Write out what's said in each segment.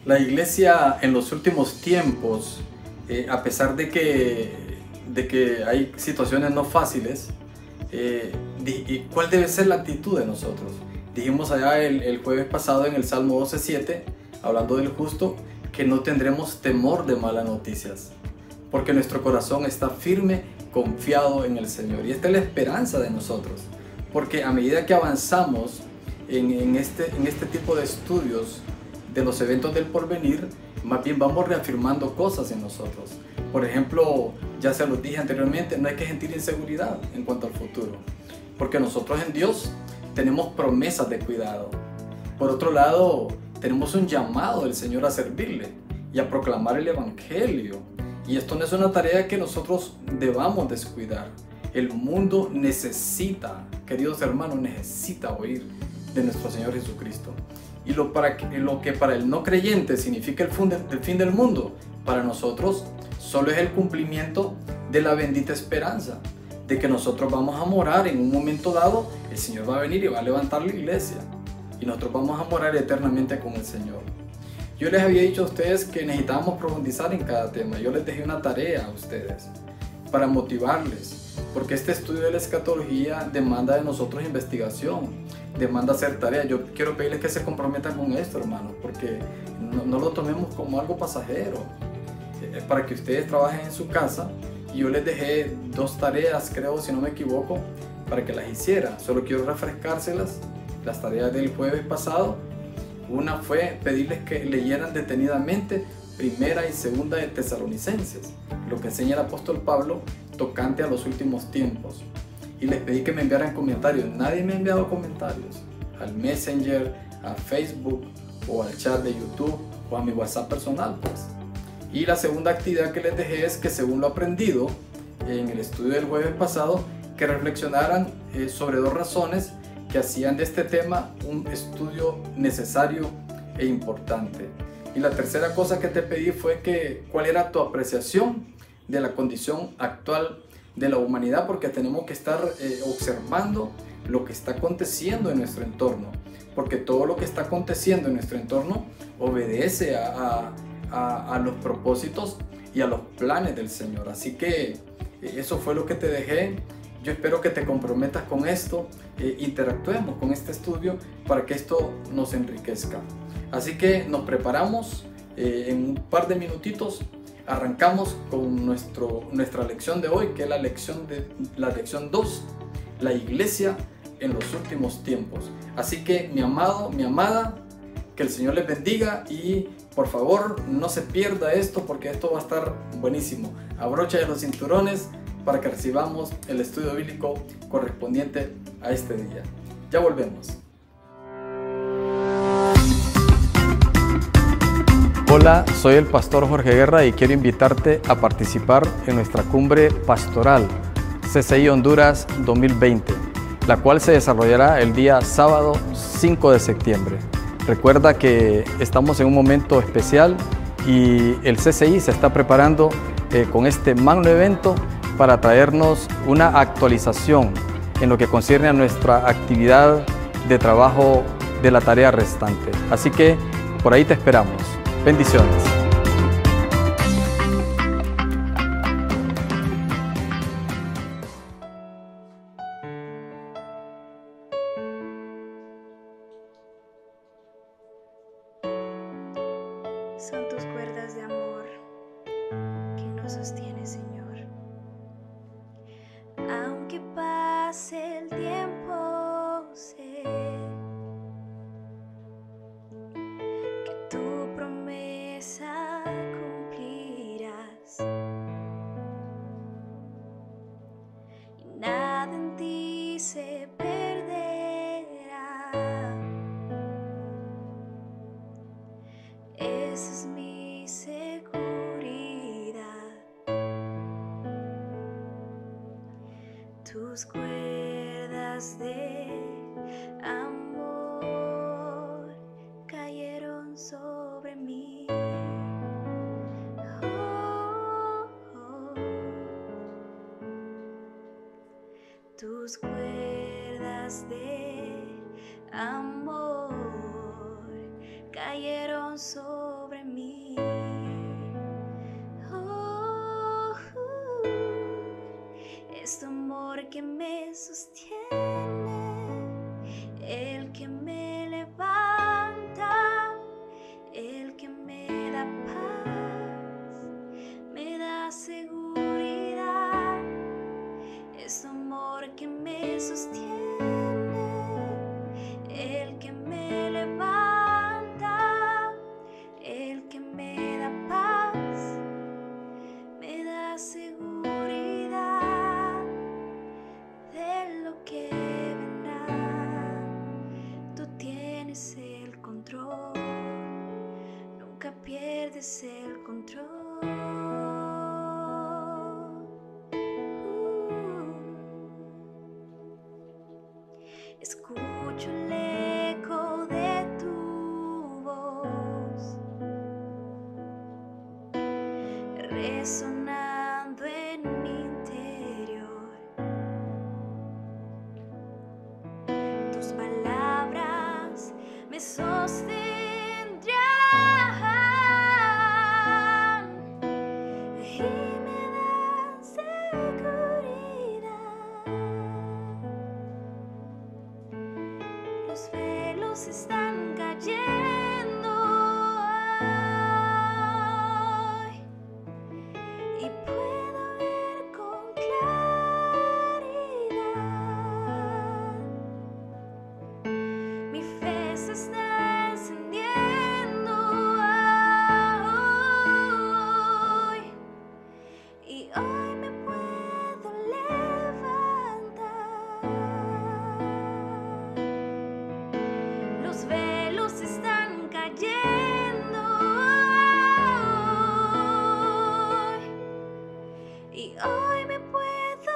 La iglesia en los últimos tiempos, a pesar de que hay situaciones no fáciles, ¿y cuál debe ser la actitud de nosotros? Dijimos allá el jueves pasado en el Salmo 12:7, hablando del justo, que no tendremos temor de malas noticias, porque nuestro corazón está firme, confiado en el Señor. Y esta es la esperanza de nosotros, porque a medida que avanzamos en este tipo de estudios de los eventos del porvenir, más bien vamos reafirmando cosas en nosotros. Por ejemplo, ya se los dije anteriormente, no hay que sentir inseguridad en cuanto al futuro, porque nosotros en Dios tenemos promesas de cuidado. Por otro lado, tenemos un llamado del Señor a servirle y a proclamar el Evangelio. Y esto no es una tarea que nosotros debamos descuidar. El mundo necesita, queridos hermanos, necesita oír de nuestro Señor Jesucristo. Y lo que para el no creyente significa el fin del mundo, para nosotros solo es el cumplimiento de la bendita esperanza de que nosotros vamos a morar en un momento dado. El Señor va a venir y va a levantar la iglesia y nosotros vamos a morar eternamente con el Señor. Yo les había dicho a ustedes que necesitábamos profundizar en cada tema. Yo les dejé una tarea a ustedes para motivarles, porque este estudio de la escatología demanda de nosotros investigación, demanda hacer tarea. Yo quiero pedirles que se comprometan con esto, hermanos, porque no lo tomemos como algo pasajero, para que ustedes trabajen en su casa. Y yo les dejé 2 tareas, creo, si no me equivoco, para que las hicieran. Solo quiero refrescárselas, las tareas del jueves pasado. Una fue pedirles que leyeran detenidamente Primera y Segunda de Tesalonicenses, lo que enseña el apóstol Pablo tocante a los últimos tiempos. Y les pedí que me enviaran comentarios. Nadie me ha enviado comentarios al Messenger, a Facebook o al chat de YouTube o a mi WhatsApp personal, pues. Y la segunda actividad que les dejé es que, según lo aprendido en el estudio del jueves pasado, que reflexionaran sobre 2 razones que hacían de este tema un estudio necesario e importante. Y la tercera cosa que te pedí fue cuál era tu apreciación de la condición actual de la humanidad, porque tenemos que estar observando lo que está aconteciendo en nuestro entorno, porque todo lo que está aconteciendo en nuestro entorno obedece a los propósitos y a los planes del Señor. Así que eso fue lo que te dejé. Yo espero que te comprometas con esto, interactuemos con este estudio para que esto nos enriquezca. Así que nos preparamos, en un par de minutitos arrancamos con nuestra lección de hoy, que es la lección 2, la iglesia en los últimos tiempos. Así que mi amado, mi amada, que el Señor les bendiga y por favor no se pierda esto, porque esto va a estar buenísimo. Abrocha de los cinturones para que recibamos el estudio bíblico correspondiente a este día. Ya volvemos. Hola, soy el pastor Jorge Guerra y quiero invitarte a participar en nuestra cumbre pastoral CCI Honduras 2020, la cual se desarrollará el día sábado 5 de septiembre. Recuerda que estamos en un momento especial y el CCI se está preparando con este magno evento para traernos una actualización en lo que concierne a nuestra actividad de trabajo de la tarea restante. Así que por ahí te esperamos. Bendiciones. Son tus cuerdas de amor que nos sostiene, Señor. Aunque pase el tiempo, sé que tu promesa cumplirás y nada en ti se perderá. Esa es mi seguridad. Tus cuerdas de amor cayeron sobre mí. Oh, oh. Tus cuerdas de amor cayeron sobre mí. amor que me sostiene, el que me levanta, el que me da paz, me da seguridad. Es tu amor que me sostiene, el que me levanta, el que me da paz, me da seguridad de lo que vendrá. Tú tienes el control, nunca pierdes el control. Escucho el eco de tu voz resonando en mi interior. Tus palabras me sostendrán y me dan seguridad. Los velos están cayendo hoy y puedo ver con claridad. Mi fe se está encendiendo hoy y hoy me puedo levantar. Los velos están cayendo hoy y hoy me puedo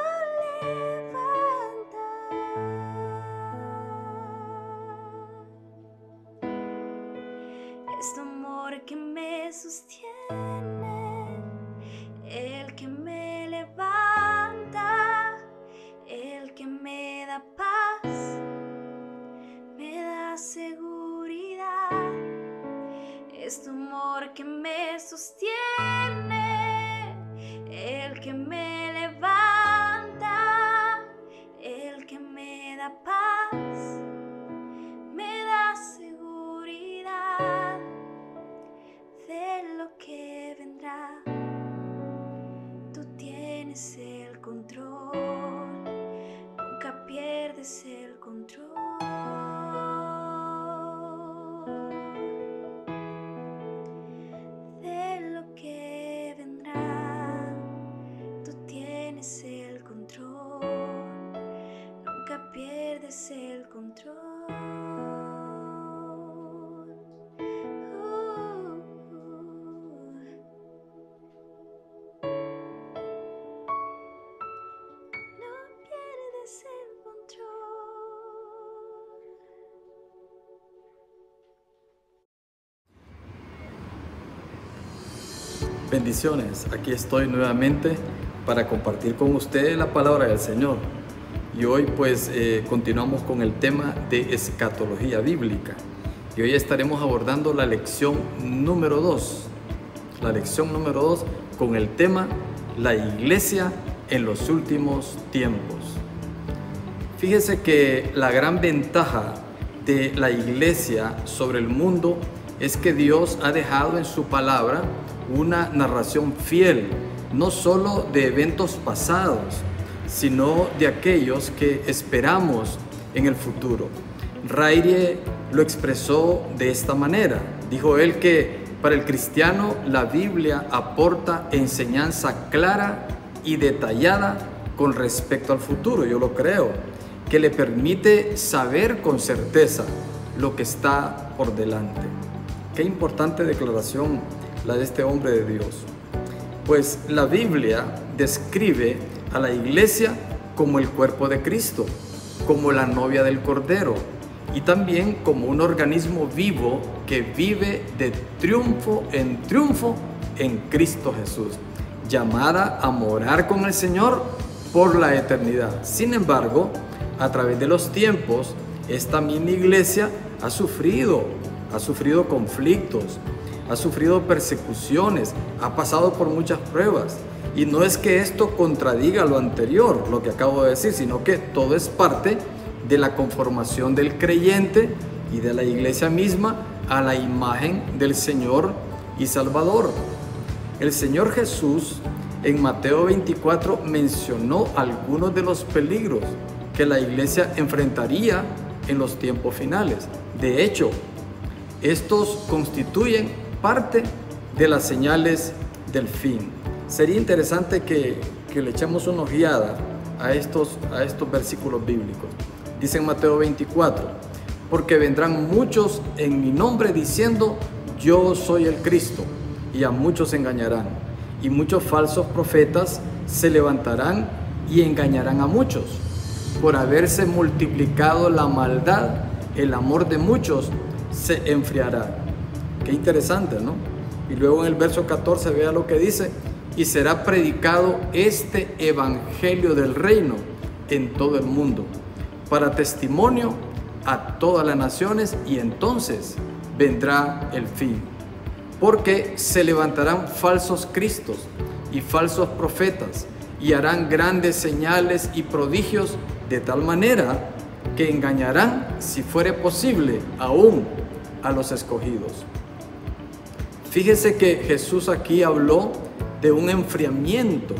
levantar. Es tu amor que me sostiene, el que me levanta, el que me da paz, me da seguridad. Es tu amor que me sostiene, el que me levanta, el que me da paz, me da seguridad de lo que vendrá. Tú tienes el control, nunca pierdes el control. De lo que vendrá, tú tienes el control, nunca pierdes el control. No pierdes el control. Bendiciones, aquí estoy nuevamente para compartir con ustedes la palabra del Señor. Y hoy pues continuamos con el tema de escatología bíblica. Y hoy estaremos abordando la lección número 2. La lección número 2 con el tema La iglesia en los últimos tiempos. Fíjese que la gran ventaja de la iglesia sobre el mundo es que Dios ha dejado en su palabra una narración fiel, no solo de eventos pasados, sino de aquellos que esperamos en el futuro. Raire lo expresó de esta manera. Dijo él que para el cristiano la Biblia aporta enseñanza clara y detallada con respecto al futuro. Yo lo creo, que le permite saber con certeza lo que está por delante. Qué importante declaración la de este hombre de Dios. Pues la Biblia describe a la iglesia como el cuerpo de Cristo, como la novia del Cordero y también como un organismo vivo que vive de triunfo en Cristo Jesús, llamada a morar con el Señor por la eternidad. Sin embargo, a través de los tiempos, esta misma iglesia ha sufrido conflictos, ha sufrido persecuciones, ha pasado por muchas pruebas Y no es que esto contradiga lo anterior, lo que acabo de decir, sino que todo es parte de la conformación del creyente y de la iglesia misma a la imagen del Señor y Salvador. El Señor Jesús en Mateo 24 mencionó algunos de los peligros que la iglesia enfrentaría en los tiempos finales. De hecho, estos constituyen parte de las señales del fin. Sería interesante que le echemos una ojeada a estos versículos bíblicos. Dice en Mateo 24, porque vendrán muchos en mi nombre diciendo, yo soy el Cristo, y a muchos engañarán. Y muchos falsos profetas se levantarán y engañarán a muchos. Por haberse multiplicado la maldad, el amor de muchos se enfriará. Qué interesante, ¿no? Y luego en el verso 14 vea lo que dice, y será predicado este evangelio del reino en todo el mundo, para testimonio a todas las naciones, y entonces vendrá el fin. Porque se levantarán falsos cristos y falsos profetas, y harán grandes señales y prodigios, de tal manera que engañarán, si fuere posible, aún a los escogidos. Fíjese que Jesús aquí habló de un enfriamiento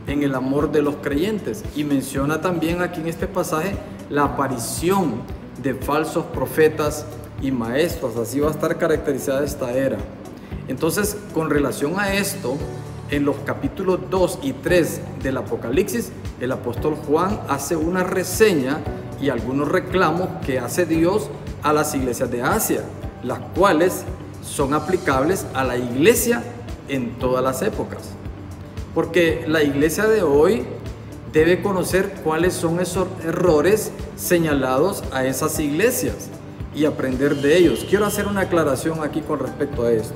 en el amor de los creyentes, y menciona también aquí en este pasaje la aparición de falsos profetas y maestros. Así va a estar caracterizada esta era. Entonces, con relación a esto, en los capítulos 2 y 3 del Apocalipsis, el apóstol Juan hace una reseña y algunos reclamos que hace Dios a las iglesias de Asia, las cuales son aplicables a la iglesia en todas las épocas. Porque la iglesia de hoy debe conocer cuáles son esos errores señalados a esas iglesias y aprender de ellos. Quiero hacer una aclaración aquí con respecto a esto.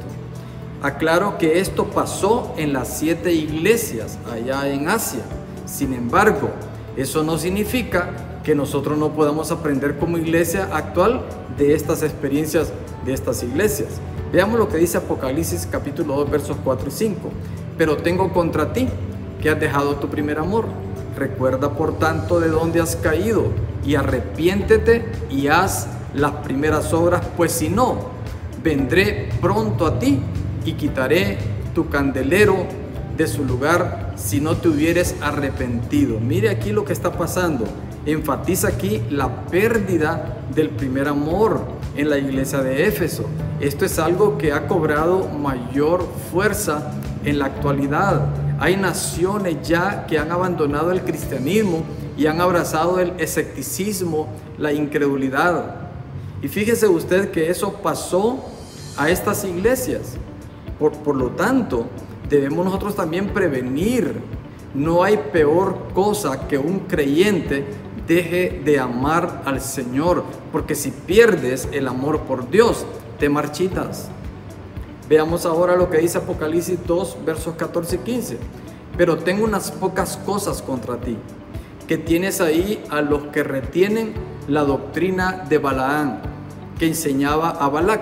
Aclaro que esto pasó en las 7 iglesias allá en Asia. Sin embargo, eso no significa que nosotros no podamos aprender como iglesia actual de estas experiencias de estas iglesias. Veamos lo que dice Apocalipsis capítulo 2 versos 4 y 5. Pero tengo contra ti que has dejado tu primer amor. Recuerda por tanto de dónde has caído y arrepiéntete y haz las primeras obras, pues si no, vendré pronto a ti y quitaré tu candelero de su lugar si no te hubieres arrepentido. Mire aquí lo que está pasando. Enfatiza aquí la pérdida del primer amor en la iglesia de Éfeso. Esto es algo que ha cobrado mayor fuerza en la actualidad. Hay naciones ya que han abandonado el cristianismo y han abrazado el escepticismo, la incredulidad. Y fíjese usted que eso pasó a estas iglesias. Por lo tanto, debemos nosotros también prevenir. No hay peor cosa que un creyente deje de amar al Señor, porque si pierdes el amor por Dios, te marchitas. Veamos ahora lo que dice Apocalipsis 2, versos 14 y 15. Pero tengo unas pocas cosas contra ti, que tienes ahí a los que retienen la doctrina de Balaán, que enseñaba a Balac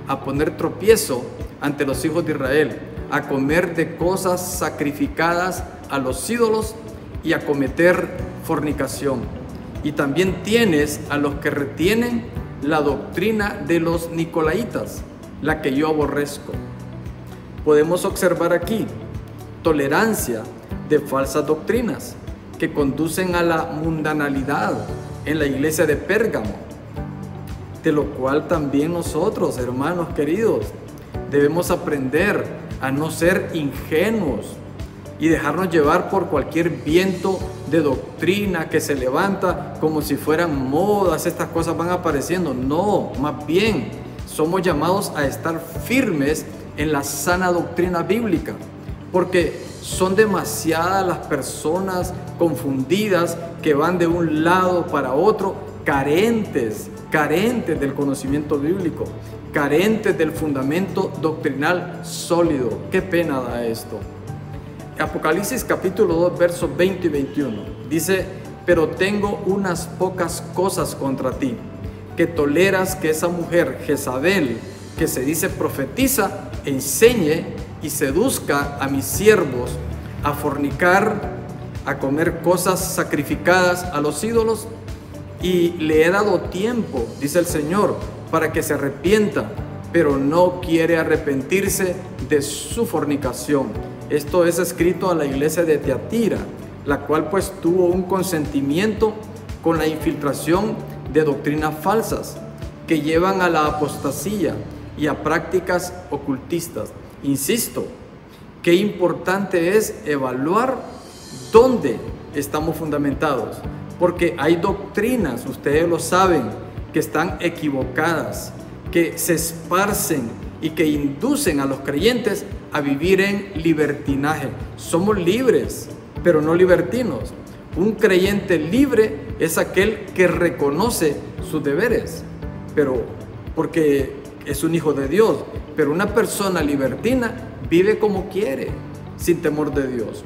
a poner tropiezo ante los hijos de Israel, a comer de cosas sacrificadas a los ídolos y a cometer fornicación. Y también tienes a los que retienen la doctrina de los nicolaitas, la que yo aborrezco. Podemos observar aquí tolerancia de falsas doctrinas que conducen a la mundanalidad en la iglesia de Pérgamo, de lo cual también nosotros, hermanos queridos, debemos aprender a no ser ingenuos y dejarnos llevar por cualquier viento de doctrina que se levanta como si fueran modas. Estas cosas van apareciendo. No, más bien somos llamados a estar firmes en la sana doctrina bíblica, porque son demasiadas las personas confundidas que van de un lado para otro, carentes del conocimiento bíblico, carentes del fundamento doctrinal sólido. Qué pena da esto. Apocalipsis capítulo 2 versos 20 y 21 dice: pero tengo unas pocas cosas contra ti, que toleras que esa mujer Jezabel, que se dice profetiza, enseñe y seduzca a mis siervos a fornicar, a comer cosas sacrificadas a los ídolos, y le he dado tiempo, dice el Señor, para que se arrepienta, pero no quiere arrepentirse de su fornicación. Esto es escrito a la iglesia de Tiatira, la cual pues tuvo un consentimiento con la infiltración de doctrinas falsas que llevan a la apostasía y a prácticas ocultistas. Insisto, qué importante es evaluar dónde estamos fundamentados, porque hay doctrinas, ustedes lo saben, que están equivocadas, que se esparcen y que inducen a los creyentes a vivir en libertinaje. Somos libres, pero no libertinos. Un creyente libre es aquel que reconoce sus deberes, pero porque es un hijo de Dios. Pero una persona libertina vive como quiere, sin temor de Dios.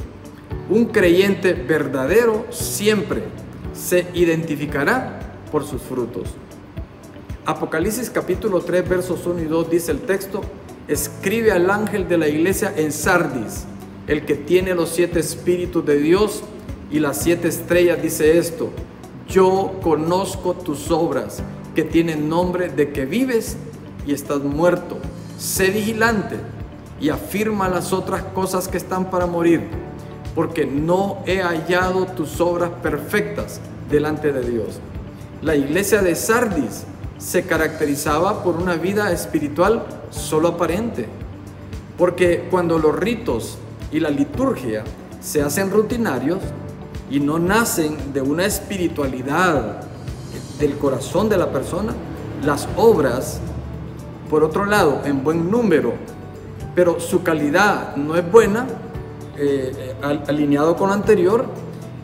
Un creyente verdadero siempre se identificará por sus frutos. Apocalipsis capítulo 3 versos 1 y 2 dice el texto: escribe al ángel de la iglesia en Sardis, el que tiene los 7 espíritus de Dios y las 7 estrellas, dice esto: yo conozco tus obras, que tienen nombre de que vives y estás muerto. Sé vigilante y afirma las otras cosas que están para morir, porque no he hallado tus obras perfectas delante de Dios. La iglesia de Sardis se caracterizaba por una vida espiritual solo aparente, porque cuando los ritos y la liturgia se hacen rutinarios y no nacen de una espiritualidad del corazón de la persona, las obras, por otro lado, en buen número, pero su calidad no es buena, alineado con lo anterior,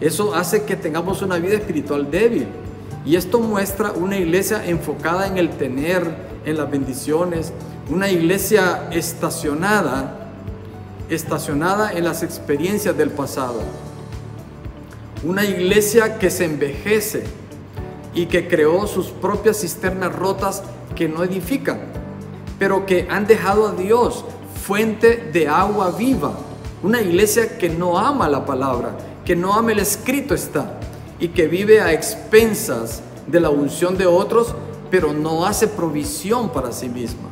eso hace que tengamos una vida espiritual débil. Y esto muestra una iglesia enfocada en el tener, en las bendiciones, una iglesia estacionada en las experiencias del pasado. Una iglesia que se envejece y que creó sus propias cisternas rotas que no edifican, pero que han dejado a Dios, fuente de agua viva. Una iglesia que no ama la palabra, que no ama el escrito está, y que vive a expensas de la unción de otros, pero no hace provisión para sí misma.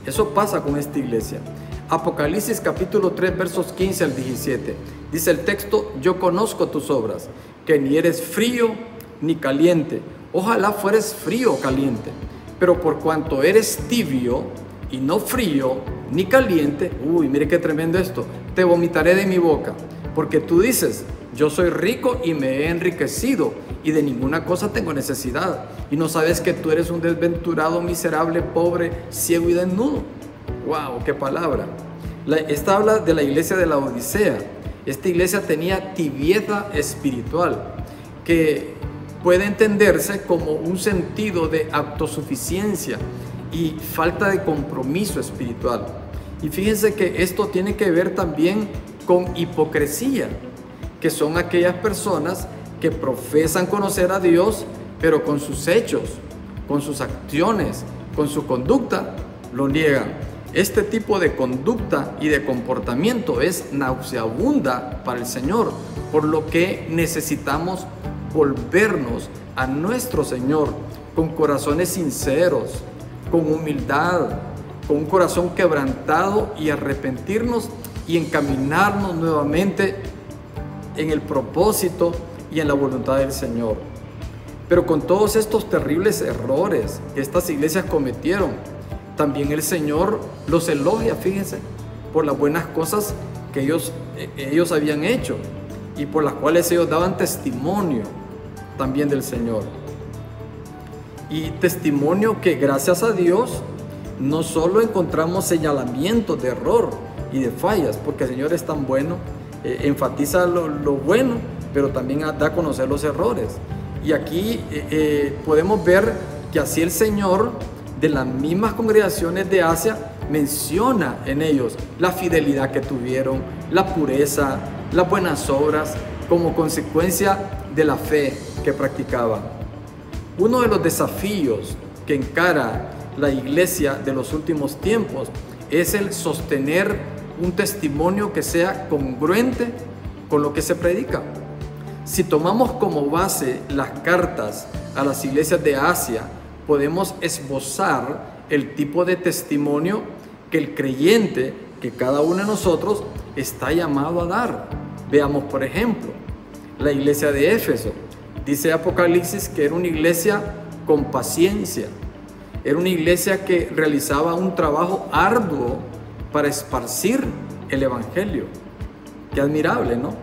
Eso pasa con esta iglesia. Apocalipsis capítulo 3 versos 15 al 17. Dice el texto: yo conozco tus obras, que ni eres frío ni caliente. Ojalá fueres frío o caliente, pero por cuanto eres tibio y no frío ni caliente, mire qué tremendo esto, te vomitaré de mi boca, porque tú dices: yo soy rico y me he enriquecido y de ninguna cosa tengo necesidad, y no sabes que tú eres un desventurado, miserable, pobre, ciego y desnudo. ¡Wow! ¡Qué palabra! Esta habla de la iglesia de la Odisea. Esta iglesia tenía tibieza espiritual, que puede entenderse como un sentido de autosuficiencia y falta de compromiso espiritual. Y fíjense que esto tiene que ver también con hipocresía, que son aquellas personas que profesan conocer a Dios, pero con sus hechos, con sus acciones, con su conducta, lo niegan. Este tipo de conducta y de comportamiento es nauseabunda para el Señor, por lo que necesitamos volvernos a nuestro Señor con corazones sinceros, con humildad, con un corazón quebrantado, y arrepentirnos y encaminarnos nuevamente en el propósito y en la voluntad del Señor. Pero con todos estos terribles errores que estas iglesias cometieron, también el Señor los elogia, fíjense, por las buenas cosas que ellos habían hecho y por las cuales ellos daban testimonio también del Señor. Y testimonio que, gracias a Dios, no solo encontramos señalamientos de error y de fallas, porque el Señor es tan bueno, enfatiza lo bueno, pero también da a conocer los errores. Y aquí podemos ver que así el Señor, de las mismas congregaciones de Asia, menciona en ellos la fidelidad que tuvieron, la pureza, las buenas obras, como consecuencia de la fe que practicaban. Uno de los desafíos que encara la iglesia de los últimos tiempos es el sostener un testimonio que sea congruente con lo que se predica. Si tomamos como base las cartas a las iglesias de Asia, podemos esbozar el tipo de testimonio que el creyente, que cada uno de nosotros está llamado a dar. Veamos, por ejemplo, la iglesia de Éfeso. Dice Apocalipsis que era una iglesia con paciencia. Era una iglesia que realizaba un trabajo arduo para esparcir el evangelio. Qué admirable, ¿no?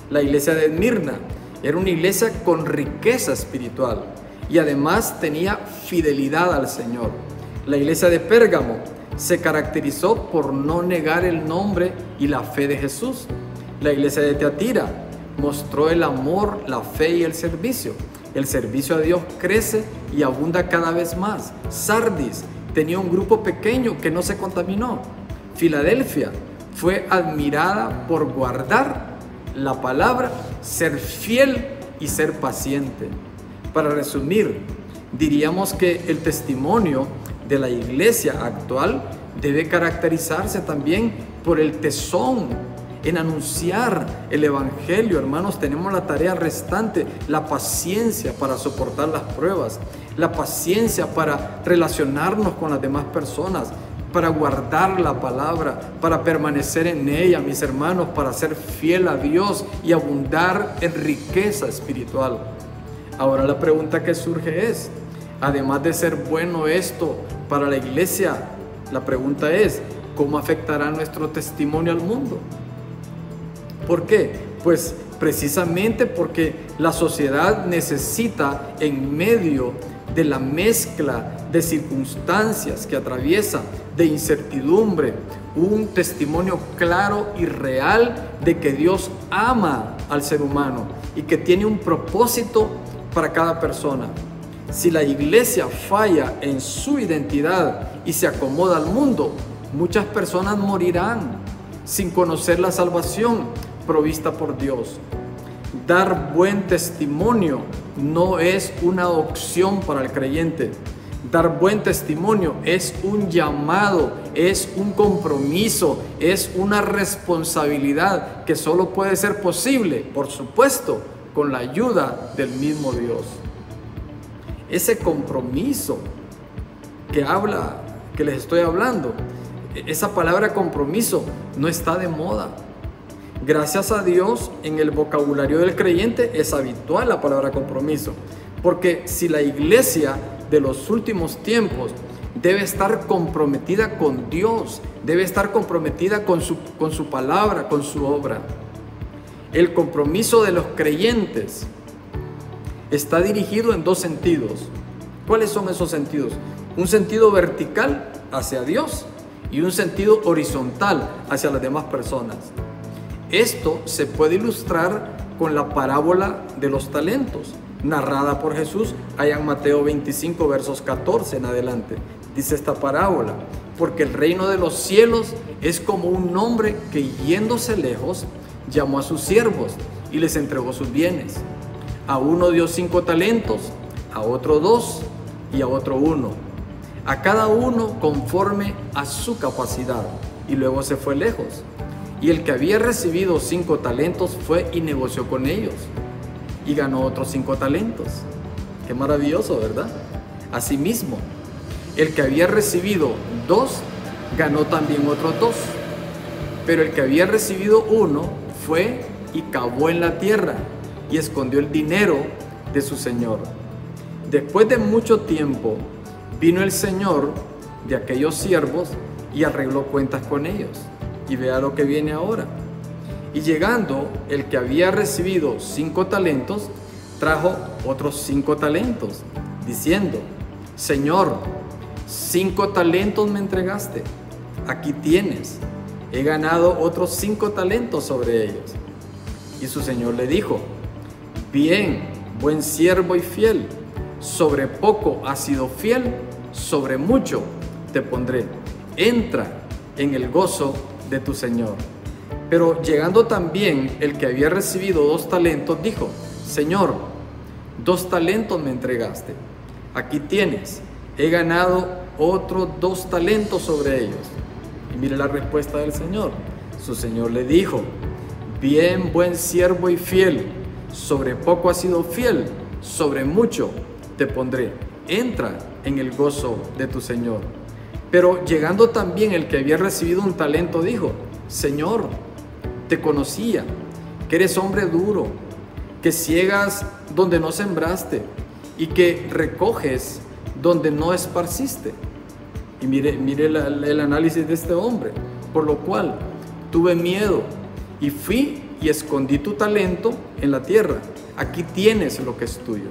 La iglesia de Esmirna era una iglesia con riqueza espiritual y además tenía fidelidad al Señor. La iglesia de Pérgamo se caracterizó por no negar el nombre y la fe de Jesús. La iglesia de Teatira mostró el amor, la fe y el servicio. El servicio a Dios crece y abunda cada vez más. Sardis tenía un grupo pequeño que no se contaminó. Filadelfia fue admirada por guardar la palabra, ser fiel y ser paciente. Para resumir, diríamos que el testimonio de la iglesia actual debe caracterizarse también por el tesón en anunciar el evangelio. Hermanos, tenemos la tarea restante, la paciencia para soportar las pruebas, la paciencia para relacionarnos con las demás personas, para guardar la palabra, para permanecer en ella, mis hermanos, para ser fiel a Dios y abundar en riqueza espiritual. Ahora la pregunta que surge es, además de ser bueno esto para la iglesia, la pregunta es, ¿cómo afectará nuestro testimonio al mundo? ¿Por qué? Pues precisamente porque la sociedad necesita, en medio de la mezcla de circunstancias que atraviesa, de incertidumbre, un testimonio claro y real de que Dios ama al ser humano y que tiene un propósito para cada persona. Si la iglesia falla en su identidad y se acomoda al mundo, muchas personas morirán sin conocer la salvación provista por Dios. Dar buen testimonio no es una opción para el creyente. Dar buen testimonio es un llamado, es un compromiso, es una responsabilidad que solo puede ser posible, por supuesto, con la ayuda del mismo Dios. Ese compromiso que les estoy hablando, esa palabra compromiso no está de moda. Gracias a Dios, en el vocabulario del creyente es habitual la palabra compromiso, porque si la iglesia de los últimos tiempos debe estar comprometida con Dios, debe estar comprometida con su palabra, con su obra. El compromiso de los creyentes está dirigido en dos sentidos. ¿Cuáles son esos sentidos? Un sentido vertical hacia Dios y un sentido horizontal hacia las demás personas. Esto se puede ilustrar con la parábola de los talentos, narrada por Jesús allá en Mateo 25, versos 14 en adelante. Dice esta parábola: porque el reino de los cielos es como un hombre que, yéndose lejos, llamó a sus siervos y les entregó sus bienes. A uno dio 5 talentos, a otro 2 y a otro 1, a cada uno conforme a su capacidad, y luego se fue lejos. Y el que había recibido 5 talentos fue y negoció con ellos y ganó otros 5 talentos. Qué maravilloso, ¿verdad? Asimismo, el que había recibido 2 ganó también otros 2. Pero el que había recibido 1 fue y cavó en la tierra y escondió el dinero de su señor. Después de mucho tiempo vino el señor de aquellos siervos y arregló cuentas con ellos. Y vea lo que viene ahora. Y llegando el que había recibido 5 talentos, trajo otros 5 talentos, diciendo: Señor, 5 talentos me entregaste, aquí tienes, he ganado otros 5 talentos sobre ellos. Y su señor le dijo: bien, buen siervo y fiel, sobre poco has sido fiel, sobre mucho te pondré, entra en el gozo de tu señor. Pero llegando también el que había recibido 2 talentos, dijo: Señor, 2 talentos me entregaste, aquí tienes, he ganado otros 2 talentos sobre ellos. Y mire la respuesta del Señor: Su señor le dijo: bien, buen siervo y fiel, sobre poco has sido fiel, sobre mucho te pondré. Entra en el gozo de tu señor. Pero llegando también el que había recibido un talento, dijo: Señor, te conocía, que eres hombre duro, que ciegas donde no sembraste y que recoges donde no esparciste. Y mire el análisis de este hombre. Por lo cual tuve miedo y fui y escondí tu talento en la tierra. Aquí tienes lo que es tuyo.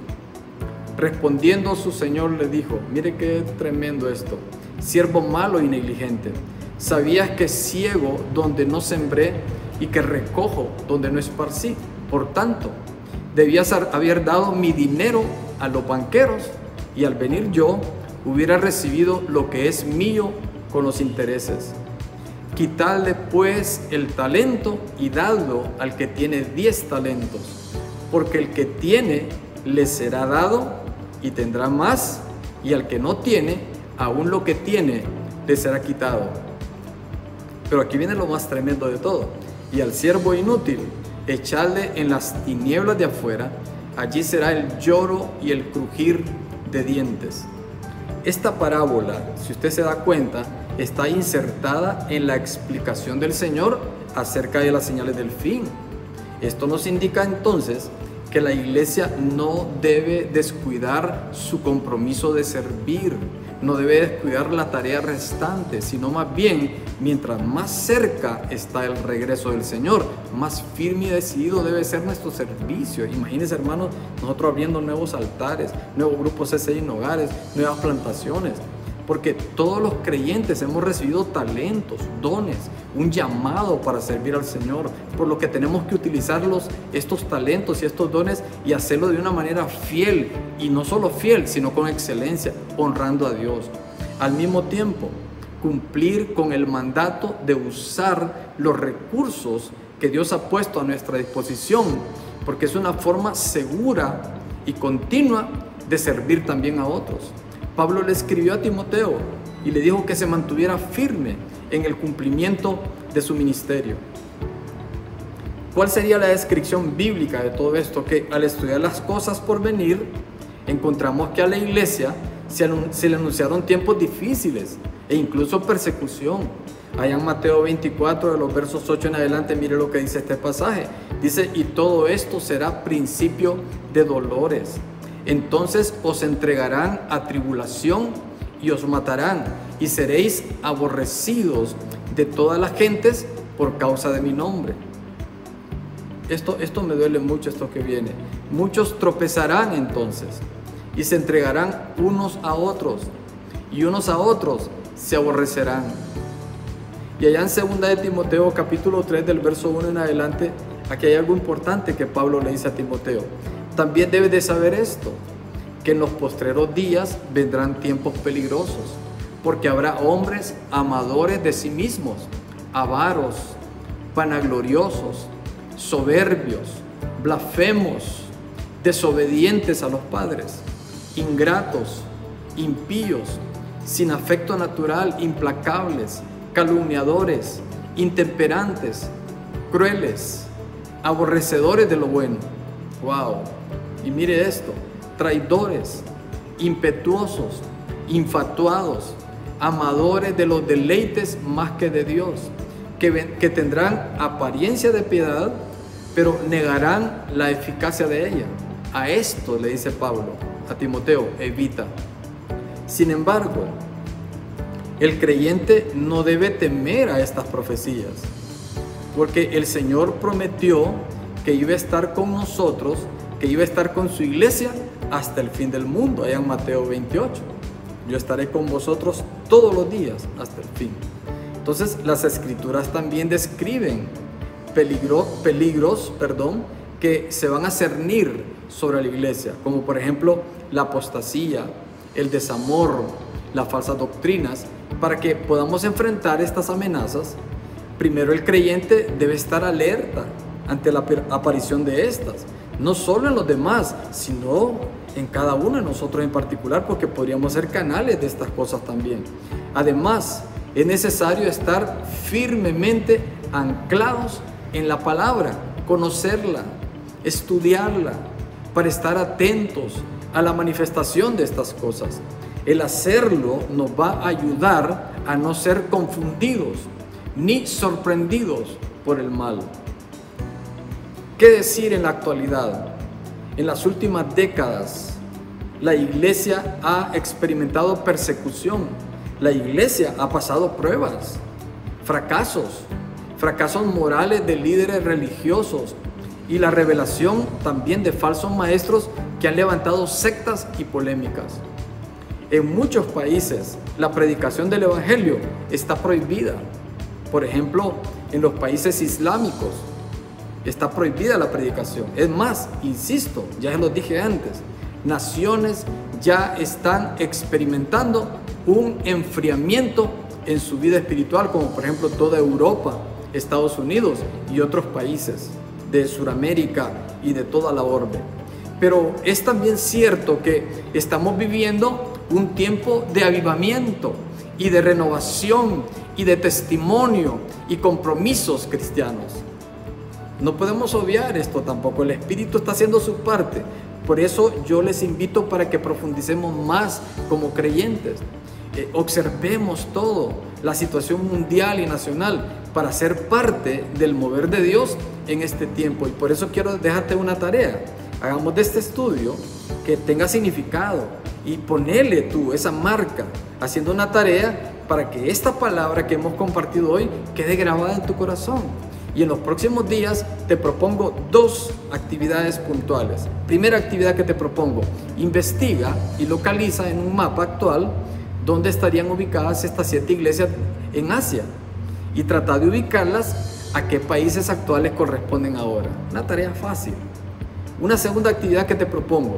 Respondiendo su señor le dijo: mire qué tremendo esto, siervo malo y negligente, sabías que ciego donde no sembré y que recojo donde no esparcí. Por tanto, debías haber dado mi dinero a los banqueros, y al venir yo hubiera recibido lo que es mío con los intereses. Quitadle pues el talento y dadlo al que tiene 10 talentos, porque el que tiene le será dado y tendrá más, y al que no tiene, aún lo que tiene le será quitado. Pero aquí viene lo más tremendo de todo: y al siervo inútil, echadle en las tinieblas de afuera, allí será el lloro y el crujir de dientes. Esta parábola, si usted se da cuenta, está insertada en la explicación del Señor acerca de las señales del fin. Esto nos indica entonces que la iglesia no debe descuidar su compromiso de servir, no debe descuidar la tarea restante, sino más bien, mientras más cerca está el regreso del Señor, más firme y decidido debe ser nuestro servicio. Imagínense, hermanos, nosotros abriendo nuevos altares, nuevos grupos CCI en hogares, nuevas plantaciones, porque todos los creyentes hemos recibido talentos, dones, un llamado para servir al Señor, por lo que tenemos que utilizar estos talentos y estos dones y hacerlo de una manera fiel, y no solo fiel, sino con excelencia, honrando a Dios. Al mismo tiempo, cumplir con el mandato de usar los recursos que Dios ha puesto a nuestra disposición, porque es una forma segura y continua de servir también a otros. Pablo le escribió a Timoteo y le dijo que se mantuviera firme en el cumplimiento de su ministerio. ¿Cuál sería la descripción bíblica de todo esto? Que al estudiar las cosas por venir, encontramos que a la iglesia se le anunciaron tiempos difíciles e incluso persecución. Allá en Mateo 24, de los versos 8 en adelante, mire lo que dice este pasaje. Dice: y todo esto será principio de dolores. Entonces os entregarán a tribulación y os matarán, y seréis aborrecidos de todas las gentes por causa de mi nombre. Esto me duele mucho, esto que viene. Muchos tropezarán entonces y se entregarán unos a otros, y unos a otros se aborrecerán. Y allá en 2 de Timoteo capítulo 3 del verso 1 en adelante, aquí hay algo importante que Pablo le dice a Timoteo. También debes de saber esto, que en los postreros días vendrán tiempos peligrosos, porque habrá hombres amadores de sí mismos, avaros, vanagloriosos, soberbios, blasfemos, desobedientes a los padres, ingratos, impíos, sin afecto natural, implacables, calumniadores, intemperantes, crueles, aborrecedores de lo bueno. Wow. Y mire esto: traidores, impetuosos, infatuados, amadores de los deleites más que de Dios, que tendrán apariencia de piedad, pero negarán la eficacia de ella. A esto le dice Pablo a Timoteo: evita. Sin embargo, el creyente no debe temer a estas profecías, porque el Señor prometió que iba a estar con nosotros, que iba a estar con su iglesia hasta el fin del mundo. Allá en Mateo 28, yo estaré con vosotros todos los días hasta el fin. Entonces las escrituras también describen peligros que se van a cernir sobre la iglesia, como por ejemplo la apostasía, el desamor, las falsas doctrinas. Para que podamos enfrentar estas amenazas, primero el creyente debe estar alerta ante la aparición de estas, no solo en los demás, sino en cada uno de nosotros en particular, porque podríamos ser canales de estas cosas también. Además, es necesario estar firmemente anclados en la palabra, conocerla, estudiarla, para estar atentos a la manifestación de estas cosas. El hacerlo nos va a ayudar a no ser confundidos ni sorprendidos por el mal. ¿Qué decir en la actualidad? En las últimas décadas, la iglesia ha experimentado persecución. La iglesia ha pasado pruebas, fracasos morales de líderes religiosos y la revelación también de falsos maestros que han levantado sectas y polémicas. En muchos países la predicación del evangelio está prohibida. Por ejemplo, en los países islámicos está prohibida la predicación. Es más, insisto, ya se lo dije antes, naciones ya están experimentando un enfriamiento en su vida espiritual, como por ejemplo toda Europa, Estados Unidos y otros países de Sudamérica y de toda la orbe. Pero es también cierto que estamos viviendo un tiempo de avivamiento y de renovación y de testimonio y compromisos cristianos. No podemos obviar esto tampoco. El Espíritu está haciendo su parte. Por eso yo les invito para que profundicemos más como creyentes. Observemos todo, la situación mundial y nacional, para ser parte del mover de Dios en este tiempo. Y por eso quiero dejarte una tarea. Hagamos de este estudio que tenga significado y ponerle tú esa marca, haciendo una tarea para que esta palabra que hemos compartido hoy quede grabada en tu corazón. Y en los próximos días te propongo 2 actividades puntuales. Primera actividad que te propongo: investiga y localiza en un mapa actual dónde estarían ubicadas estas 7 iglesias en Asia y trata de ubicarlas a qué países actuales corresponden ahora. Una tarea fácil. Una segunda actividad que te propongo: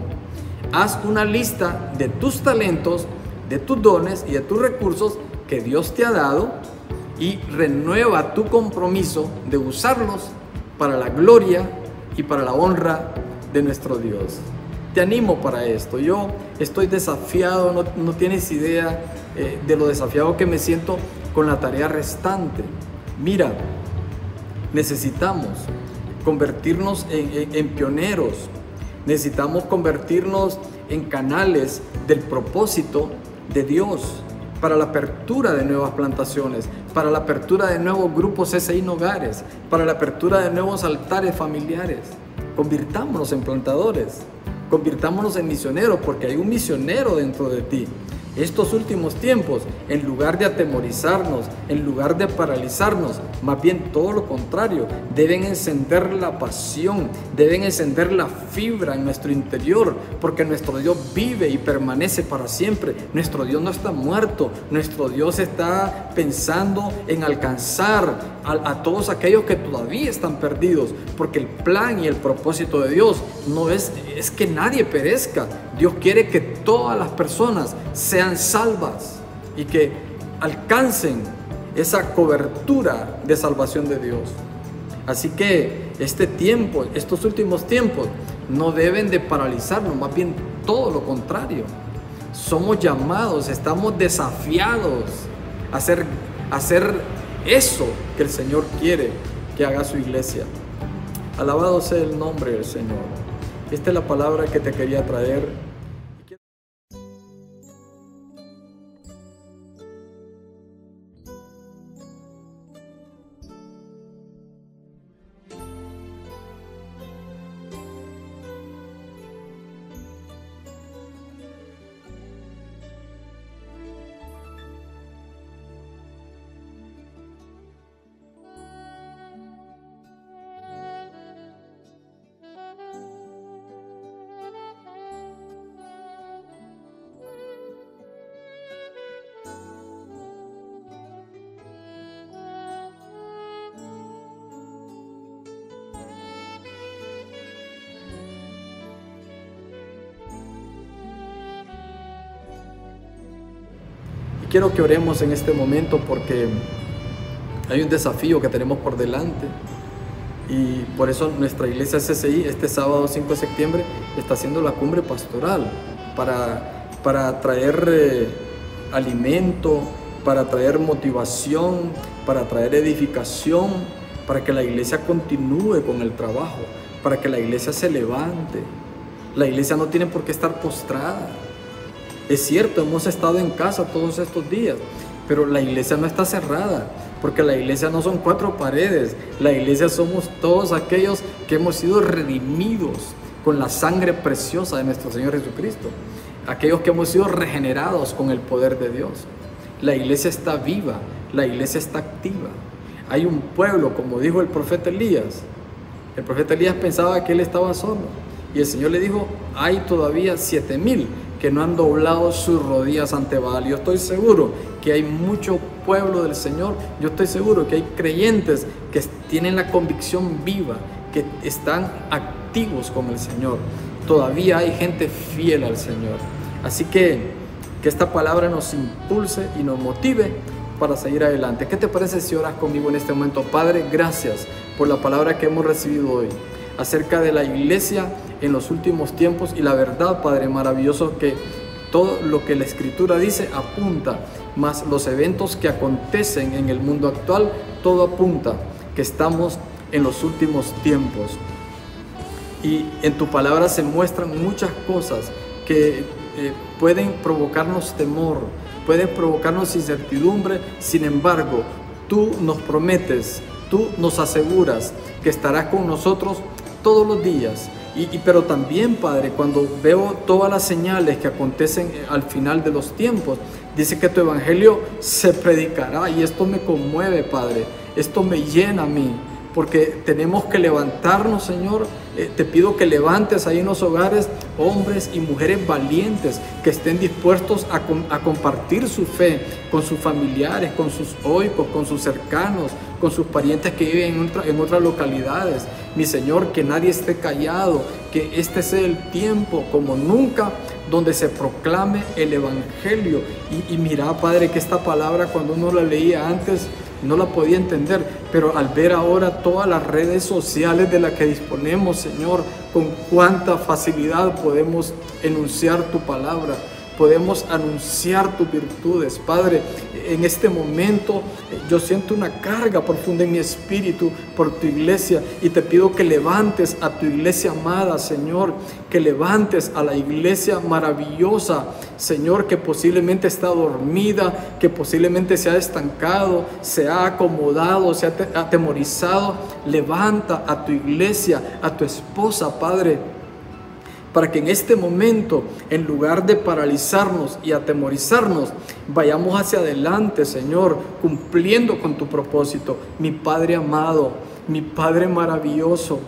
haz una lista de tus talentos, de tus dones y de tus recursos que Dios te ha dado y renueva tu compromiso de usarlos para la gloria y para la honra de nuestro Dios. Te animo para esto. Yo estoy desafiado, no tienes idea de lo desafiado que me siento con la tarea restante. Mira, necesitamos convertirnos en pioneros, necesitamos convertirnos en canales del propósito de Dios para la apertura de nuevas plantaciones, para la apertura de nuevos grupos CCI en hogares, para la apertura de nuevos altares familiares. Convirtámonos en plantadores, convirtámonos en misioneros, porque hay un misionero dentro de ti. Estos últimos tiempos, en lugar de atemorizarnos, en lugar de paralizarnos, más bien todo lo contrario, deben encender la pasión, deben encender la fibra en nuestro interior, porque nuestro Dios vive y permanece para siempre. Nuestro Dios no está muerto, nuestro Dios está pensando en alcanzar a todos aquellos que todavía están perdidos, porque el plan y el propósito de Dios no es que nadie perezca. Dios quiere que todas las personas sean salvas y que alcancen esa cobertura de salvación de Dios. Así que este tiempo, estos últimos tiempos, no deben de paralizarnos, más bien todo lo contrario. Somos llamados, estamos desafiados a hacer eso que el Señor quiere que haga su iglesia. Alabado sea el nombre del Señor. Esta es la palabra que te quería traer. Quiero que oremos en este momento porque hay un desafío que tenemos por delante y por eso nuestra iglesia CCI este sábado 5 de septiembre está haciendo la cumbre pastoral para traer alimento, para traer motivación, para traer edificación para que la iglesia continúe con el trabajo, para que la iglesia se levante. La iglesia no tiene por qué estar postrada. Es cierto, hemos estado en casa todos estos días, pero la iglesia no está cerrada, porque la iglesia no son 4 paredes. La iglesia somos todos aquellos que hemos sido redimidos con la sangre preciosa de nuestro Señor Jesucristo, aquellos que hemos sido regenerados con el poder de Dios. La iglesia está viva, la iglesia está activa. Hay un pueblo, como dijo el profeta Elías. El profeta Elías pensaba que él estaba solo, y el Señor le dijo: hay todavía 7,000 que no han doblado sus rodillas ante Baal. Yo estoy seguro que hay mucho pueblo del Señor, yo estoy seguro que hay creyentes que tienen la convicción viva, que están activos con el Señor. Todavía hay gente fiel al Señor. Así que esta palabra nos impulse y nos motive para seguir adelante. ¿Qué te parece si oras conmigo en este momento? Padre, gracias por la palabra que hemos recibido hoy acerca de la iglesia en los últimos tiempos, y la verdad, Padre maravilloso, que todo lo que la Escritura dice apunta, más los eventos que acontecen en el mundo actual, todo apunta que estamos en los últimos tiempos. Y en tu palabra se muestran muchas cosas que pueden provocarnos temor, pueden provocarnos incertidumbre. Sin embargo, tú nos prometes, tú nos aseguras que estarás con nosotros todos los días. Pero también, Padre, cuando veo todas las señales que acontecen al final de los tiempos, dice que tu evangelio se predicará, y esto me conmueve, Padre, esto me llena a mí, porque tenemos que levantarnos, Señor. Te pido que levantes ahí en los hogares hombres y mujeres valientes que estén dispuestos a compartir su fe con sus familiares, con sus oicos, con sus cercanos, con sus parientes que viven en otras localidades. Mi Señor, que nadie esté callado, que este sea el tiempo como nunca donde se proclame el evangelio. Y mira, Padre, que esta palabra, cuando uno la leía antes, no la podía entender, pero al ver ahora todas las redes sociales de las que disponemos, Señor, con cuánta facilidad podemos enunciar tu palabra, podemos anunciar tus virtudes. Padre, en este momento yo siento una carga profunda en mi espíritu por tu iglesia, y te pido que levantes a tu iglesia amada, Señor, que levantes a la iglesia maravillosa, Señor, que posiblemente está dormida, que posiblemente se ha estancado, se ha acomodado, se ha atemorizado. Levanta a tu iglesia, a tu esposa, Padre, para que en este momento, en lugar de paralizarnos y atemorizarnos, vayamos hacia adelante, Señor, cumpliendo con tu propósito. Mi Padre amado, mi Padre maravilloso,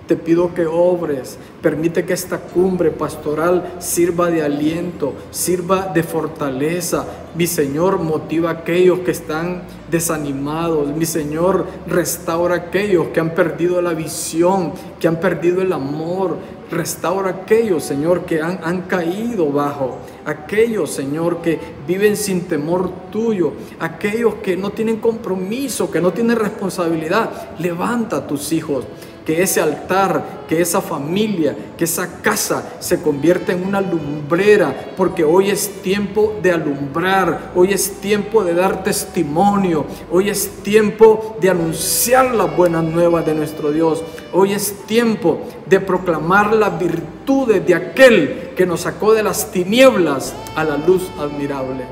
te pido que obres. Permite que esta cumbre pastoral sirva de aliento, sirva de fortaleza. Mi Señor, motiva a aquellos que están desanimados. Mi Señor, restaura a aquellos que han perdido la visión, que han perdido el amor. Restaura a aquellos, Señor, que han caído bajo. Aquellos, Señor, que viven sin temor tuyo. Aquellos que no tienen compromiso, que no tienen responsabilidad. Levanta a tus hijos. Que ese altar, que esa familia, que esa casa se convierta en una lumbrera, porque hoy es tiempo de alumbrar, hoy es tiempo de dar testimonio, hoy es tiempo de anunciar las buenas nuevas de nuestro Dios, hoy es tiempo de proclamar las virtudes de aquel que nos sacó de las tinieblas a la luz admirable.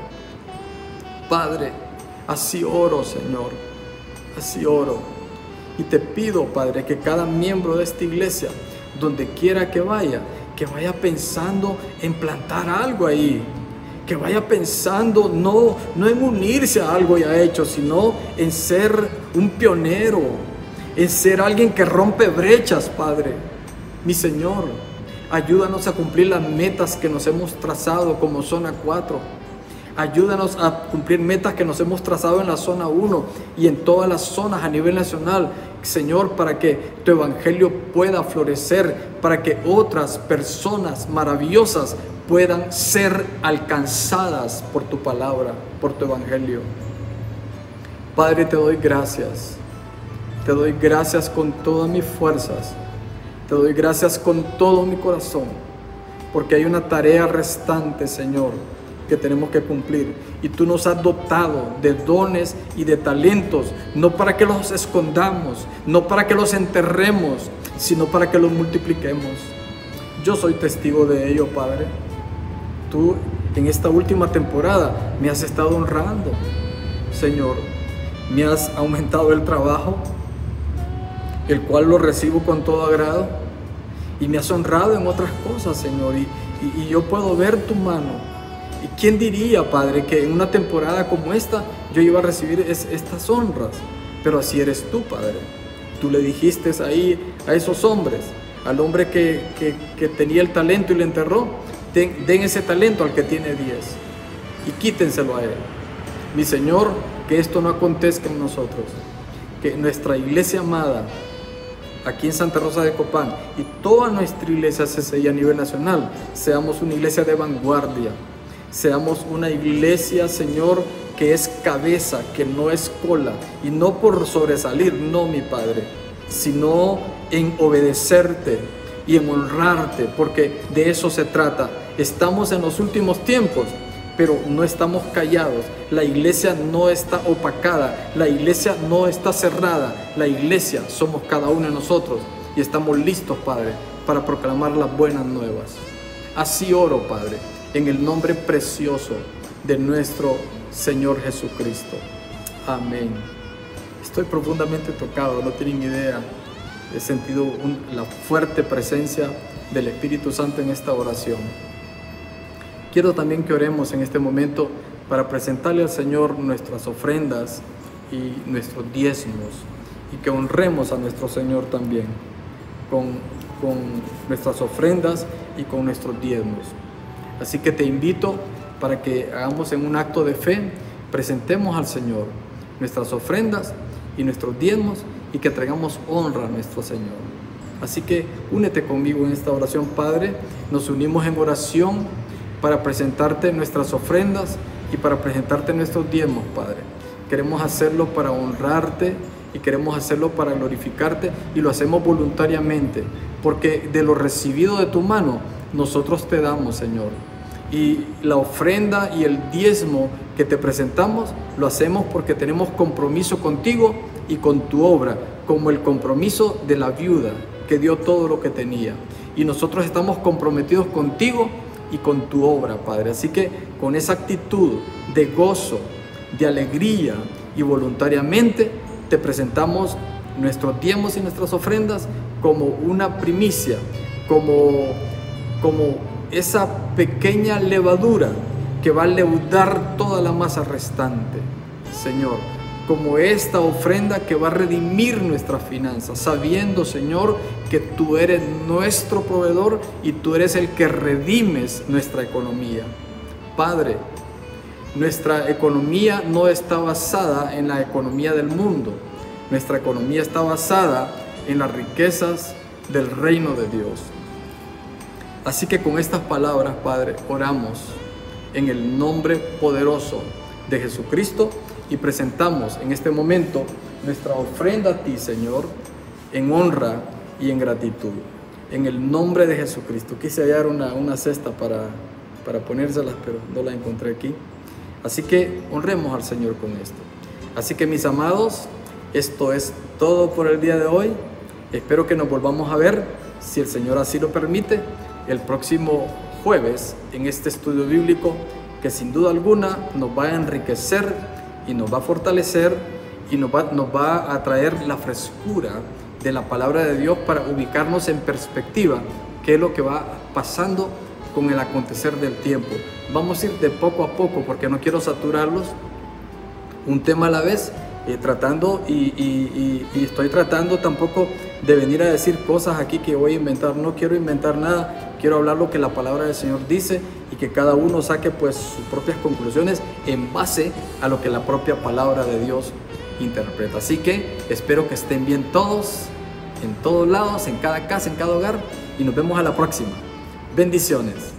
Padre, así oro, Señor, así oro. Y te pido, Padre, que cada miembro de esta iglesia, donde quiera que vaya pensando en plantar algo ahí, que vaya pensando no en unirse a algo ya hecho, sino en ser un pionero, en ser alguien que rompe brechas, Padre. Mi Señor, ayúdanos a cumplir las metas que nos hemos trazado como zona 4. Ayúdanos a cumplir metas que nos hemos trazado en la zona 1 y en todas las zonas a nivel nacional, Señor, para que tu evangelio pueda florecer, para que otras personas maravillosas puedan ser alcanzadas por tu palabra, por tu evangelio. Padre, te doy gracias. Te doy gracias con todas mis fuerzas. Te doy gracias con todo mi corazón, porque hay una tarea restante, Señor, que tenemos que cumplir. Y tú nos has dotado de dones y de talentos, no para que los escondamos, no para que los enterremos, sino para que los multipliquemos. Yo soy testigo de ello, Padre. Tú en esta última temporada me has estado honrando, Señor. Me has aumentado el trabajo, el cual lo recibo con todo agrado, y me has honrado en otras cosas, Señor, y yo puedo ver tu mano. ¿Y quién diría, Padre, que en una temporada como esta yo iba a recibir estas honras? Pero así eres tú, Padre. Tú le dijiste ahí a esos hombres, al hombre que tenía el talento y le enterró, den ese talento al que tiene 10 y quítenselo a él. Mi Señor, que esto no acontezca en nosotros, que nuestra iglesia amada aquí en Santa Rosa de Copán y toda nuestra iglesia CCI a nivel nacional seamos una iglesia de vanguardia, seamos una iglesia, Señor, que es cabeza, que no es cola, y no por sobresalir, no, mi Padre, sino en obedecerte y en honrarte, porque de eso se trata. Estamos en los últimos tiempos, pero no estamos callados. La iglesia no está opacada, la iglesia no está cerrada. La iglesia somos cada uno de nosotros y estamos listos, Padre, para proclamar las buenas nuevas. Así oro, Padre, en el nombre precioso de nuestro Señor Jesucristo. Amén. Estoy profundamente tocado, no tienen idea. He sentido la fuerte presencia del Espíritu Santo en esta oración. Quiero también que oremos en este momento para presentarle al Señor nuestras ofrendas y nuestros diezmos, y que honremos a nuestro Señor también con nuestras ofrendas y con nuestros diezmos. Así que te invito para que hagamos en un acto de fe, presentemos al Señor nuestras ofrendas y nuestros diezmos y que traigamos honra a nuestro Señor. Así que únete conmigo en esta oración, Padre. Nos unimos en oración para presentarte nuestras ofrendas y para presentarte nuestros diezmos, Padre. Queremos hacerlo para honrarte y queremos hacerlo para glorificarte, y lo hacemos voluntariamente, porque de lo recibido de tu mano nosotros te damos, Señor. Y la ofrenda y el diezmo que te presentamos lo hacemos porque tenemos compromiso contigo y con tu obra, como el compromiso de la viuda que dio todo lo que tenía. Y nosotros estamos comprometidos contigo y con tu obra, Padre. Así que con esa actitud de gozo, de alegría y voluntariamente te presentamos nuestros diezmos y nuestras ofrendas como una primicia, como esa pequeña levadura que va a leudar toda la masa restante, Señor, como esta ofrenda que va a redimir nuestras finanzas, sabiendo, Señor, que tú eres nuestro proveedor y tú eres el que redimes nuestra economía. Padre, nuestra economía no está basada en la economía del mundo. Nuestra economía está basada en las riquezas del reino de Dios. Así que con estas palabras, Padre, oramos en el nombre poderoso de Jesucristo y presentamos en este momento nuestra ofrenda a ti, Señor, en honra y en gratitud. En el nombre de Jesucristo. Quise hallar una cesta para ponérselas, pero no la encontré aquí. Así que honremos al Señor con esto. Así que, mis amados, esto es todo por el día de hoy. Espero que nos volvamos a ver, si el Señor así lo permite, el próximo jueves en este estudio bíblico, que sin duda alguna nos va a enriquecer y nos va a fortalecer y nos va a traer la frescura de la palabra de Dios para ubicarnos en perspectiva qué es lo que va pasando con el acontecer del tiempo. Vamos a ir de poco a poco porque no quiero saturarlos, un tema a la vez, tratando y estoy tratando tampoco de venir a decir cosas aquí que voy a inventar. No quiero inventar nada, quiero hablar lo que la palabra del Señor dice y que cada uno saque pues sus propias conclusiones en base a lo que la propia palabra de Dios interpreta. Así que espero que estén bien todos, en todos lados, en cada casa, en cada hogar, y nos vemos a la próxima. Bendiciones.